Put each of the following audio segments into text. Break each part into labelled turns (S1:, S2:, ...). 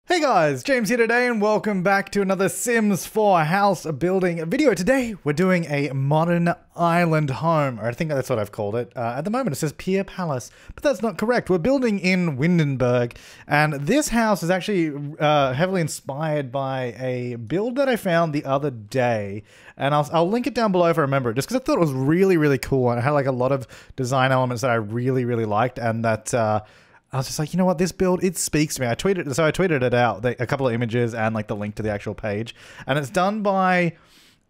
S1: Hey guys, James here today and welcome back to another Sims 4 house building video. Today we're doing a modern island home, or I think that's what I've called it. At the moment it says Pier Palace, but that's not correct. We're building in Windenburg, and this house is actually heavily inspired by a build that I found the other day. And I'll link it down below if I remember it, just because I thought it was really cool and it had like a lot of design elements that I really liked, and that I was just like, you know what, this build, it speaks to me. I tweeted it out, a couple of images and like the link to the actual page. And it's done by,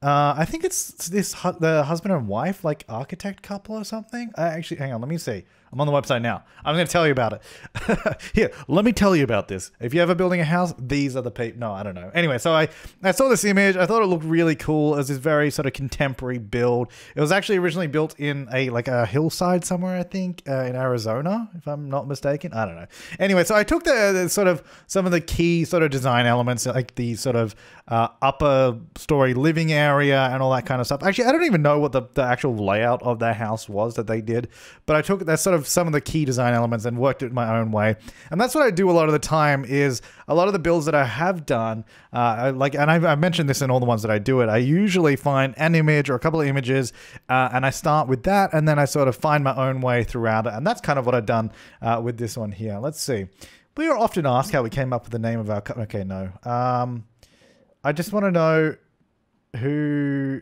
S1: I think it's the husband and wife, like architect couple or something. Actually, hang on, let me see. I'm on the website now. I'm going to tell you about it. Here, let me tell you about this. If you're ever building a house, these are the people. No, I don't know. Anyway, so I saw this image. I thought it looked really cool as this very sort of contemporary build. It was actually originally built in a hillside somewhere, I think, in Arizona, if I'm not mistaken. I don't know. Anyway, so I took the sort of some of the key sort of design elements, like the sort of upper story living area and all that kind of stuff. Actually, I don't even know what the actual layout of their house was that they did, but I took that sort of some of the key design elements and worked it my own way. And that's what I do a lot of the time. Is a lot of the builds that I have done, and I've mentioned this in all the ones that I do it, I usually find an image or a couple of images, and I start with that, and then I sort of find my own way throughout it. And that's kind of what I've done with this one here. Let's see. We are often asked how we came up with the name of our... Okay, no. I just want to know who...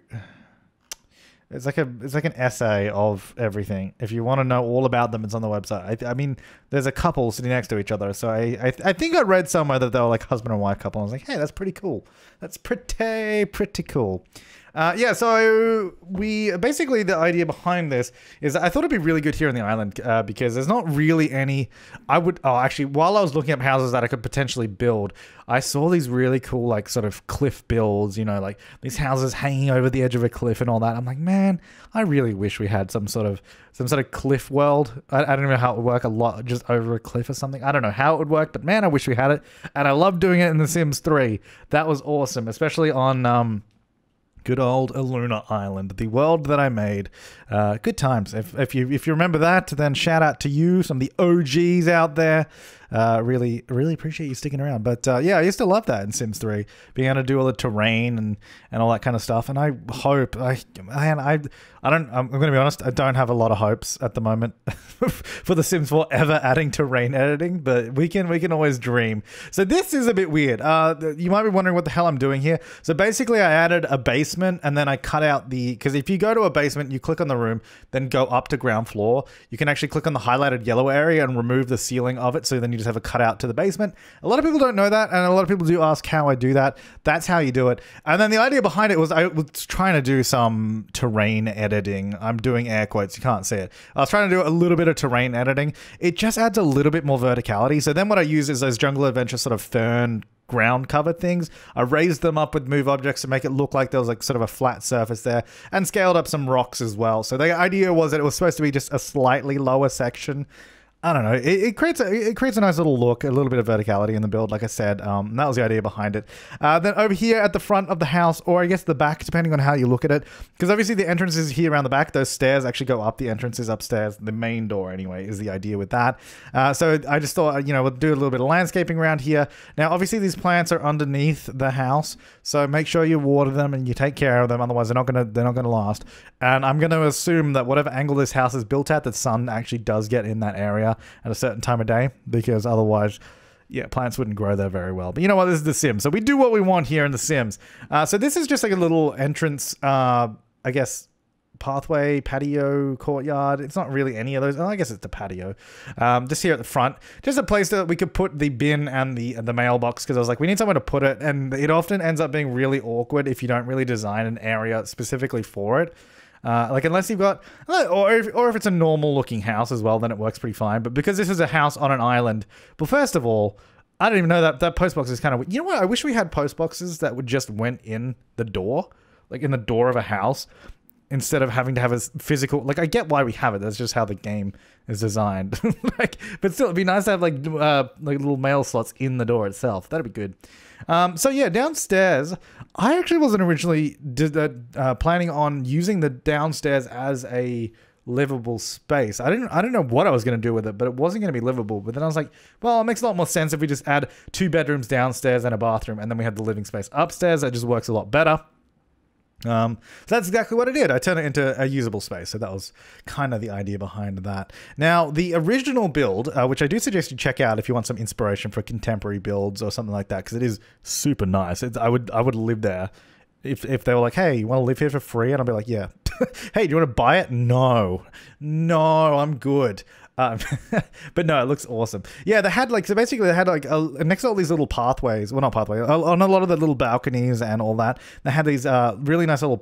S1: It's like an essay of everything. If you want to know all about them, it's on the website. I mean, there's a couple sitting next to each other. So I think I read somewhere that they were like husband and wife couple. I was like, hey, that's pretty cool. That's pretty cool. Yeah, so basically the idea behind this is that I thought it'd be really good here on the island because there's not really any. Actually, while I was looking up houses that I could potentially build, I saw these really cool like sort of cliff builds, you know, like these houses hanging over the edge of a cliff and all that. I'm like, man, I really wish we had some sort of cliff world. I don't know how it would work, a lot just over a cliff or something. I don't know how it would work, but man, I wish we had it. And I love doing it in The Sims 3. That was awesome, especially on good old Luna Island, the world that I made. Good times. If you remember that, then shout out to you, some of the OGs out there. Really appreciate you sticking around. But yeah, I used to love that in Sims 3, being able to do all the terrain and all that kind of stuff. And I hope I'm going to be honest, I don't have a lot of hopes at the moment for The Sims 4 ever adding terrain editing, but we can always dream. So this is a bit weird. You might be wondering what the hell I'm doing here. So basically I added a basement and then I cut out because if you go to a basement, you click on the room, then go up to ground floor, you can actually click on the highlighted yellow area and remove the ceiling of it. So then you just have a cutout to the basement. A lot of people don't know that, and a lot of people do ask how I do that. That's how you do it. And then the idea behind it was I was trying to do some terrain editing. I'm doing air quotes, you can't see it. I was trying to do a little bit of terrain editing. It just adds a little bit more verticality. So then what I use is those Jungle Adventure sort of fern ground cover things. I raised them up with move objects to make it look like there was like sort of a flat surface there, and scaled up some rocks as well. So the idea was that it was supposed to be just a slightly lower section. I don't know. It creates a nice little look, a little bit of verticality in the build, like I said. That was the idea behind it. Then over here at the front of the house, or I guess the back, depending on how you look at it, because obviously the entrance is here around the back. Those stairs actually go up. The entrance is upstairs. The main door, anyway, is the idea with that. So I just thought, you know, we'll do a little bit of landscaping around here. Now, obviously, these plants are underneath the house, so make sure you water them and you take care of them. Otherwise, they're not gonna last. And I'm gonna assume that whatever angle this house is built at, the sun actually does get in that area at a certain time of day, because otherwise, yeah, plants wouldn't grow there very well. But you know what? This is The Sims, so we do what we want here in The Sims. So this is just like a little entrance, I guess, pathway, patio, courtyard. It's not really any of those. Oh, I guess it's the patio. Just here at the front, just a place that we could put the bin and the mailbox, because I was like, we need somewhere to put it, and it often ends up being really awkward if you don't really design an area specifically for it. Like unless you've got, or if it's a normal looking house as well, then it works pretty fine. But because this is a house on an island, well, first of all, I don't even know that post box is kind of, you know what? I wish we had post boxes that would just went in the door, like in the door of a house, instead of having to have a physical, like I get why we have it. That's just how the game is designed. Like, but still it'd be nice to have like little mail slots in the door itself. That'd be good. So yeah, downstairs, I actually wasn't originally planning on using the downstairs as a livable space. I don't know what I was going to do with it, but it wasn't going to be livable. But then I was like, well, it makes a lot more sense if we just add 2 bedrooms downstairs and a bathroom, and then we have the living space upstairs. That just works a lot better. So that's exactly what I did. I turned it into a usable space. So that was kind of the idea behind that. Now, the original build, which I do suggest you check out if you want some inspiration for contemporary builds or something like that, because it is super nice. I would live there if they were like, hey, you want to live here for free? And I'd be like, yeah. Hey, do you want to buy it? No, I'm good. But no, it looks awesome. Yeah, they had like, so basically they had like next to all these little pathways, well, not pathways, on a lot of the little balconies and all that, they had these really nice little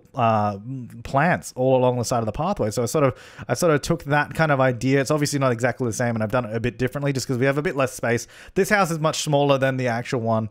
S1: plants all along the side of the pathway. So I sort of took that kind of idea. It's obviously not exactly the same, and I've done it a bit differently just because we have a bit less space. This house is much smaller than the actual one,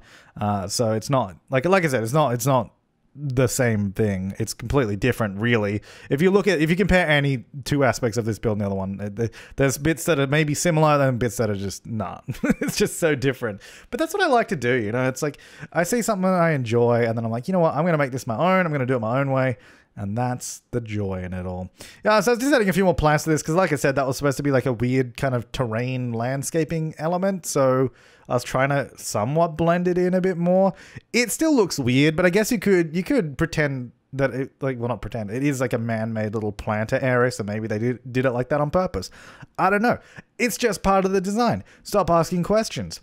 S1: so it's not like I said, it's not the same thing. It's completely different, really. If you compare any 2 aspects of this build and the other one, there's bits that are maybe similar and bits that are just not. It's just so different. But that's what I like to do, you know. It's like I see something that I enjoy, and then I'm like, you know what, I'm going to make this my own. I'm going to do it my own way. And that's the joy in it all. Yeah, so I was just adding a few more plants to this because, like I said, that was supposed to be like a weird kind of terrain landscaping element. So I was trying to somewhat blend it in a bit more. It still looks weird, but I guess you could pretend that it, like, well, not pretend. It is like a man-made little planter area, so maybe they did it like that on purpose. I don't know. It's just part of the design. Stop asking questions.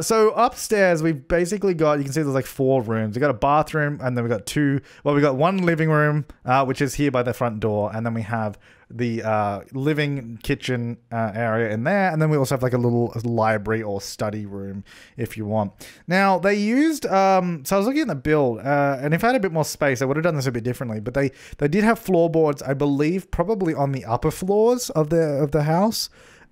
S1: So upstairs, we've basically got, you can see there's like 4 rooms. We've got a bathroom, and then we've got we got 1 living room, which is here by the front door. And then we have the living kitchen area in there. And then we also have like a little library or study room if you want. Now, they used, so I was looking at the build, and if I had a bit more space, I would have done this a bit differently. But they did have floorboards, I believe, probably on the upper floors of the house.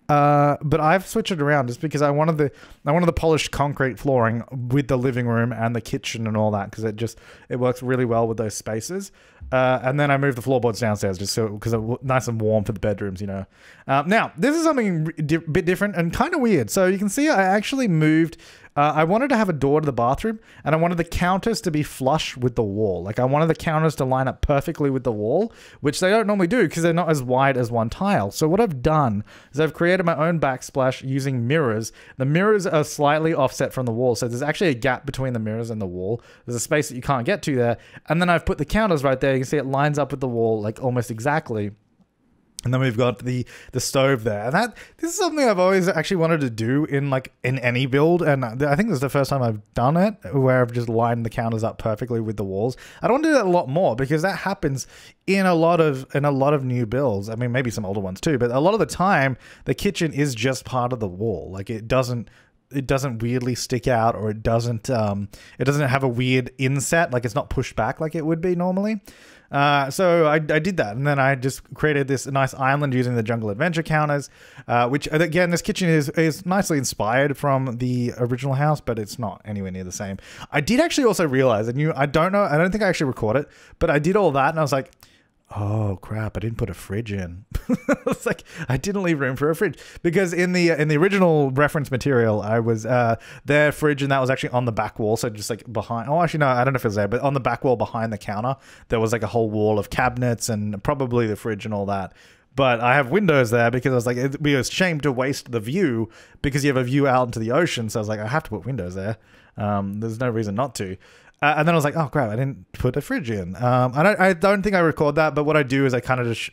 S1: But I've switched it around just because I wanted the polished concrete flooring with the living room and the kitchen and all that, because it works really well with those spaces. And then I moved the floorboards downstairs just so because it's nice and warm for the bedrooms, you know. Now this is something a bit different and kind of weird. So you can see I actually moved. I wanted to have a door to the bathroom, and I wanted the counters to be flush with the wall. Like I wanted the counters to line up perfectly with the wall, which they don't normally do because they're not as wide as one tile. So what I've done is I've created my own backsplash using mirrors. The mirrors are slightly offset from the wall, so there's actually a gap between the mirrors and the wall. There's a space that you can't get to there. And then I've put the counters right there. You can see it lines up with the wall like almost exactly. And then we've got the stove there. And this is something I've always actually wanted to do in any build. And I think this is the first time I've done it, where I've just lined the counters up perfectly with the walls. I don't want to do that a lot more because that happens in a lot of new builds. I mean, maybe some older ones too, but a lot of the time the kitchen is just part of the wall. Like it doesn't weirdly stick out, or it doesn't have a weird inset, like it's not pushed back like it would be normally. So I did that, and then I just created this nice island using the Jungle Adventure counters, which again, this kitchen is nicely inspired from the original house, but it's not anywhere near the same. I did actually also realize, and I don't think I actually recorded it, but I did all that, and I was like, oh crap, I didn't put a fridge in. It's like I didn't leave room for a fridge, because in the original reference material, I was their fridge, and that was actually on the back wall, so just like behind, oh actually no, I don't know if it was there, but on the back wall behind the counter there was like a whole wall of cabinets and probably the fridge and all that. But I have windows there because I was like, it'd be a shame to waste the view, because you have a view out into the ocean, so I was like, I have to put windows there. There's no reason not to. And then I was like, oh crap, I didn't put a fridge in. I don't think I record that, but what I do is I kind of just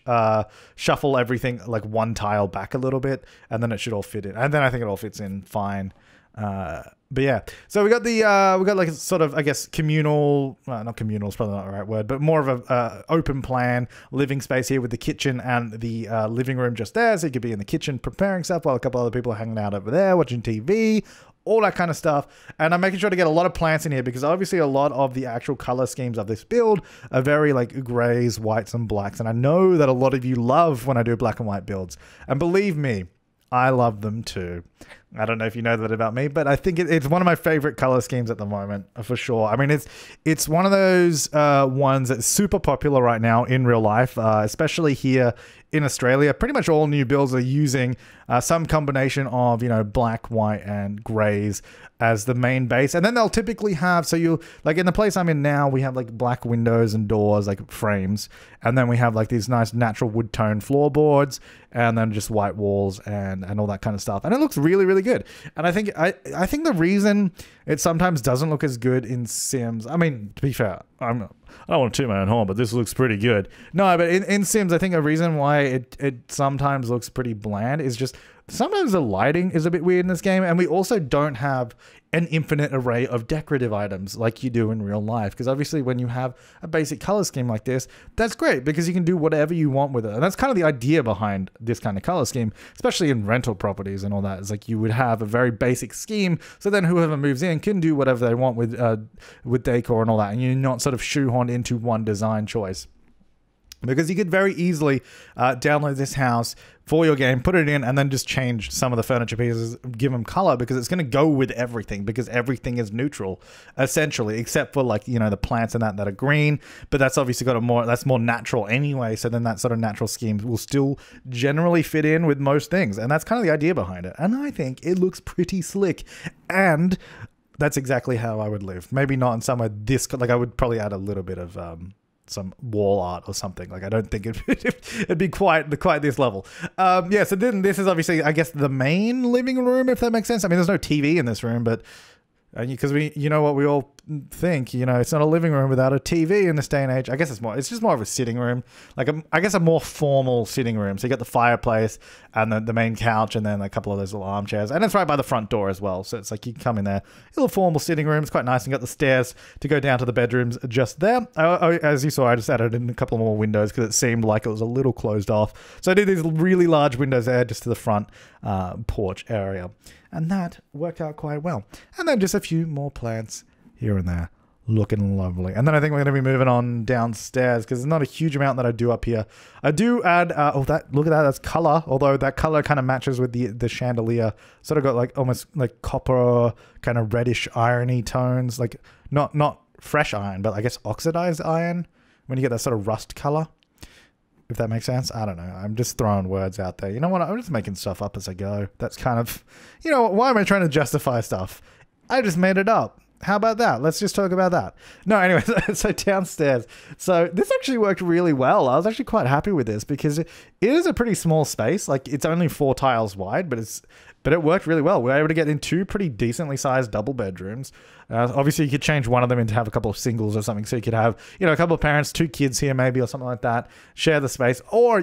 S1: shuffle everything like one tile back a little bit, and then it should all fit in. And then I think it all fits in fine. But yeah, so we got like sort of, I guess, communal, not communal is probably not the right word, but more of a open plan living space here with the kitchen and the living room just there. So you could be in the kitchen preparing stuff while a couple other people are hanging out over there watching TV, all that kind of stuff. And I'm making sure to get a lot of plants in here, because obviously a lot of the actual color schemes of this build are very like grays, whites, and blacks. And I know that a lot of you love when I do black and white builds. And believe me, I love them too. I don't know if you know that about me, but I think it's one of my favorite color schemes at the moment, for sure. I mean, it's one of those ones that's super popular right now in real life, especially here in Australia. Pretty much all new builds are using some combination of, black, white, and grays as the main base. And then they'll typically have, so you like in the place I'm in now, we have like black windows and doors, like frames. And then we have like these nice natural wood tone floorboards, and then just white walls and all that kind of stuff. And it looks really, really good. And I think think the reason it sometimes doesn't look as good in Sims, I mean, to be fair, I don't want to toot my own horn, but this looks pretty good. No, but in Sims, I think a reason why it sometimes looks pretty bland is just sometimes the lighting is a bit weird in this game, and we also don't have an infinite array of decorative items like you do in real life. Because obviously when you have a basic color scheme like this, that's great because you can do whatever you want with it. And that's kind of the idea behind this kind of color scheme, especially in rental properties and all that. It's like you would have a very basic scheme, so then whoever moves in can do whatever they want with decor and all that, and you're not sort of shoehorned into one design choice. Because you could very easily download this house for your game, put it in, and then just change some of the furniture pieces, give them color, because it's going to go with everything, because everything is neutral, essentially, except for like, the plants and that are green, but that's obviously got that's more natural anyway, so then that sort of natural scheme will still generally fit in with most things, and that's kind of the idea behind it, and I think it looks pretty slick, and that's exactly how I would live. Maybe not in somewhere this, like I would probably add a little bit of some wall art or something. Like I don't think it'd be quite this level. Yeah, so then this is obviously, I guess, the main living room, if that makes sense. I mean, there's no TV in this room, but because what we all think, it's not a living room without a TV in this day and age. I guess it's just more of a sitting room, like I guess a more formal sitting room. So you got the fireplace and the main couch, and then a couple of those little armchairs, and it's right by the front door as well. So it's like you can come in there, a little formal sitting room. It's quite nice, and got the stairs to go down to the bedrooms just there. As you saw, I just added in a couple more windows because it seemed like it was a little closed off. So I did these really large windows there just to the front porch area. And that worked out quite well. And then just a few more plants here and there, looking lovely. And then I think we're going to be moving on downstairs because there's not a huge amount that I do up here. I do add, look at that, that's color. Although that color kind of matches with the chandelier. Sort of got like almost like copper, kind of reddish irony tones. Like not fresh iron, but I guess oxidized iron when you get that sort of rust color. If that makes sense. I don't know. I'm just throwing words out there. You know what? I'm just making stuff up as I go. That's kind of, why am I trying to justify stuff? I just made it up. How about that? Let's just talk about that. No, anyway, so downstairs. So this actually worked really well. I was actually quite happy with this because it is a pretty small space. Like it's only 4 tiles wide, but it worked really well. We were able to get in 2 pretty decently sized double bedrooms. Obviously, you could change one of them into have a couple of singles or something. So you could have, a couple of parents, 2 kids here maybe or something like that, share the space. Or,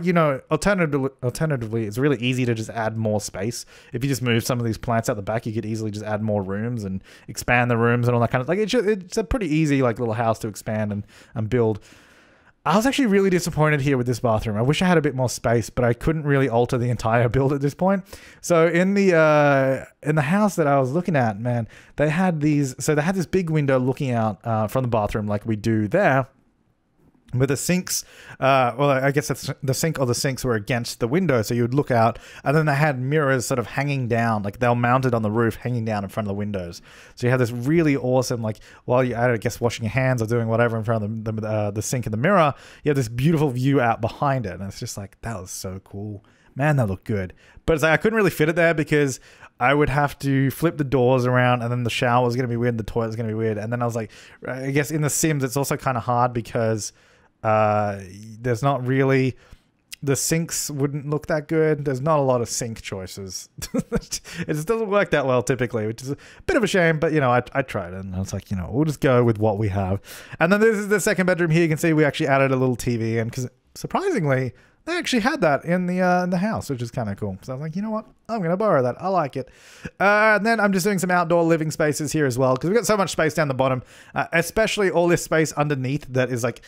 S1: alternatively, it's really easy to just add more space. If you just move some of these plants out the back, you could easily just add more rooms and expand the rooms and all that kind of, like it's a pretty easy like little house to expand and build. I was actually really disappointed here with this bathroom. I wish I had a bit more space, but I couldn't really alter the entire build at this point. So in the house that I was looking at, man, they had this big window looking out from the bathroom like we do there. With the sinks, well, I guess it's the sink or the sinks were against the window, so you would look out, and then they had mirrors sort of hanging down, like they were mounted on the roof, hanging down in front of the windows. So you had this really awesome, like while you're, I guess, washing your hands or doing whatever in front of the sink and the mirror, you have this beautiful view out behind it, and it's just like, that was so cool. Man, that looked good. But it's like I couldn't really fit it there because I would have to flip the doors around, and then the shower was going to be weird, the toilet was going to be weird, and then I was like, I guess in The Sims it's also kind of hard because there's not really, the sinks wouldn't look that good. There's not a lot of sink choices. It just doesn't work that well typically, which is a bit of a shame, but I tried it and I was like, we'll just go with what we have. And then this is the second bedroom here. You can see we actually added a little TV in because surprisingly they actually had that in the house, which is kind of cool. So I was like, you know what? I'm going to borrow that. I like it. And then I'm just doing some outdoor living spaces here as well because we've got so much space down the bottom, especially all this space underneath that is like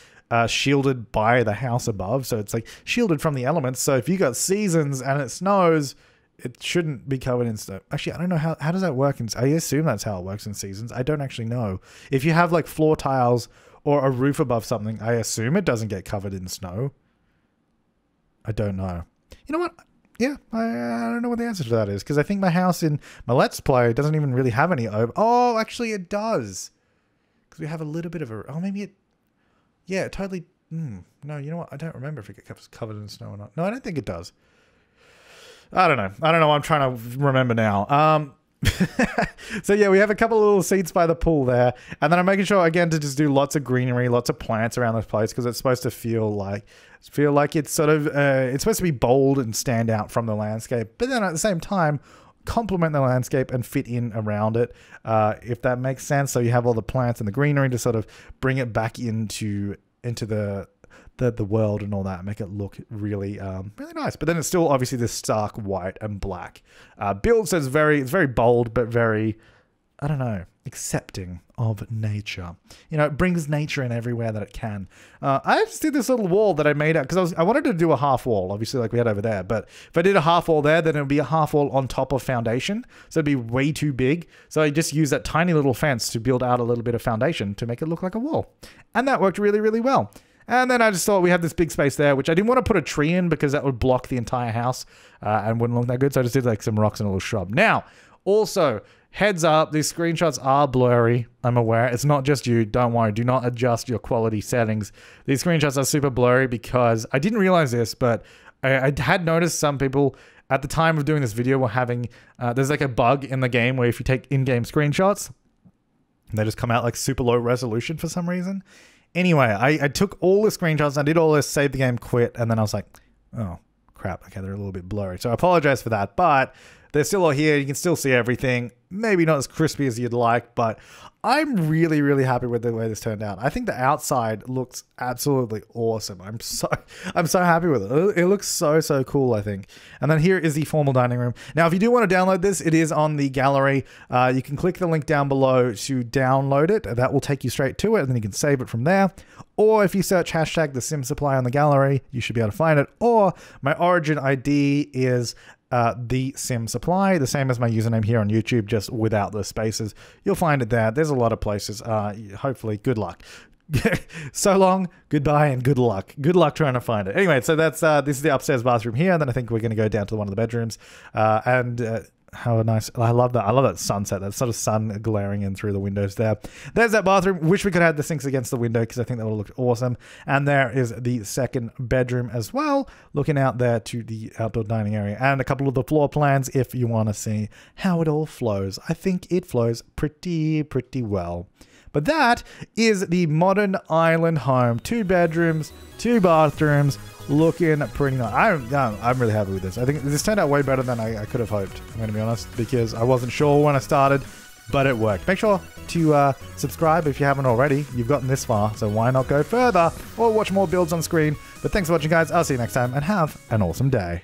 S1: shielded by the house above. So it's like shielded from the elements. So if you got seasons and it snows, it shouldn't be covered in snow. Actually, I don't know how does that work. I assume that's how it works in seasons. I don't actually know. If you have like floor tiles or a roof above something, I assume it doesn't get covered in snow. I don't know. You know what? yeah, I don't know what the answer to that is, because I think my house in my Let's Play doesn't even really have any over. Oh, actually it does. Because we have a little bit of a, oh, maybe it, yeah, it totally, no, you know what? I don't remember if it gets covered in snow or not. No, I don't think it does. I don't know. I'm trying to remember now. So yeah, we have a couple of little seats by the pool there, and then I'm making sure again to just do lots of greenery, lots of plants around this place, because it's supposed to feel like it's sort of it's supposed to be bold and stand out from the landscape, but then at the same time complement the landscape and fit in around it, if that makes sense. So you have all the plants and the greenery to sort of bring it back into the world and all that, make it look really really nice. But then it's still obviously this stark white and black build, so it's very bold, but very, I don't know, accepting of nature. You know, it brings nature in everywhere that it can. I just did this little wall that I made out because I wanted to do a half wall, obviously, like we had over there. But if I did a half wall there, then it would be a half wall on top of foundation, so it'd be way too big. So I just used that tiny little fence to build out a little bit of foundation to make it look like a wall, and that worked really, really well. And then I just thought we had this big space there, which I didn't want to put a tree in because that would block the entire house and wouldn't look that good. So I just did like some rocks and a little shrub. Now, also, heads up, these screenshots are blurry. I'm aware. It's not just you. Don't worry. Do not adjust your quality settings. These screenshots are super blurry because I didn't realize this, but I had noticed some people at the time of doing this video were having, there's like a bug in the game where if you take in-game screenshots, they just come out like super low resolution for some reason. Anyway, I took all the screenshots, I did all this, saved the game, quit, and then I was like, oh, crap, okay, they're a little bit blurry. So I apologize for that, but they're still all here. You can still see everything. Maybe not as crispy as you'd like, but I'm really, really happy with the way this turned out. I think the outside looks absolutely awesome. I'm so happy with it. It looks so cool, I think. And then here is the formal dining room. Now, if you do want to download this, it is on the gallery. You can click the link down below to download it. That will take you straight to it, and then you can save it from there. Or if you search hashtag the Sim Supply on the gallery, you should be able to find it. Or my origin ID is the Sim Supply, the same as my username here on YouTube, just without the spaces. You'll find it there. There's a lot of places. Hopefully, good luck. So long, goodbye, and good luck. Good luck trying to find it. Anyway, so that's this is the upstairs bathroom here. And then I think we're going to go down to one of the bedrooms. How nice. I love that. I love that sunset. That sort of sun glaring in through the windows there. There's that bathroom. Wish we could have the sinks against the window because I think that would look awesome. And there is the second bedroom as well, looking out there to the outdoor dining area and a couple of the floor plans if you want to see how it all flows. I think it flows pretty well. But that is the modern island home. 2 bedrooms, 2 bathrooms, looking pretty nice. I'm really happy with this. I think this turned out way better than I could have hoped, I'm going to be honest, because I wasn't sure when I started, but it worked. Make sure to subscribe if you haven't already. You've gotten this far, so why not go further or watch more builds on screen. But thanks for watching, guys. I'll see you next time, and have an awesome day.